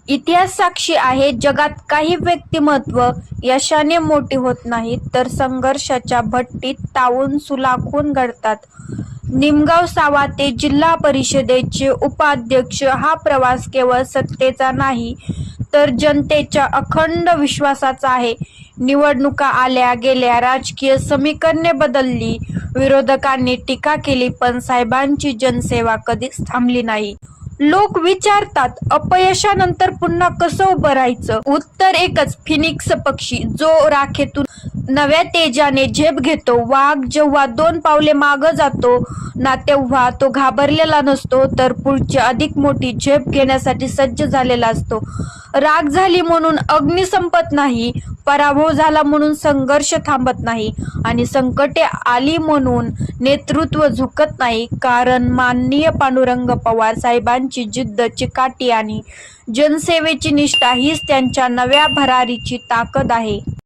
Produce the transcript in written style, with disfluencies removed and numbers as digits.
इतिहास साक्षी आहे, जगात काही व्यक्तिमत्व यशाने मोठी होत नाहीत, तर संघर्षाच्या भट्टीत तावून सुलाखून घडतात. निमगाव सावा ते जिल्हा परिषदेचे उपाध्यक्ष हा प्रवास केवळ सत्तेचा नाही, तर जनतेच्या अखंड विश्वासाचा आहे. निवडणुका आल्या गेल्या, राजकीय समीकरणे बदलली, विरोधकांनी टीका केली, पण साहेबांची जनसेवा कधीच थांबली नाही. लोक विचारतात, अपयशानंतर पुन्हा कसं उभं राहायचं? उत्तर एकच, फिनिक्स पक्षी जो राखेतून नव्या तेजाने झेप घेतो. वाघ जेव्हा 2 पावले मागं जातो ना, तेव्हा तो घाबरलेला नसतो, तर पुढची अधिक मोठी झेप घेण्यासाठी सज्ज झालेला असतो. राग झाली म्हणून अग्नी संपत नाही, पराभव झाला म्हणून संघर्ष थांबत नाही, आणि संकटे आली म्हणून नेतृत्व झुकत नाही. कारण माननीय पांडुरंग पवार साहेबांची जिद्द, चिकाटी आणि जनसेवेची निष्ठा हीच त्यांच्या नव्या भरारीची ताकद आहे.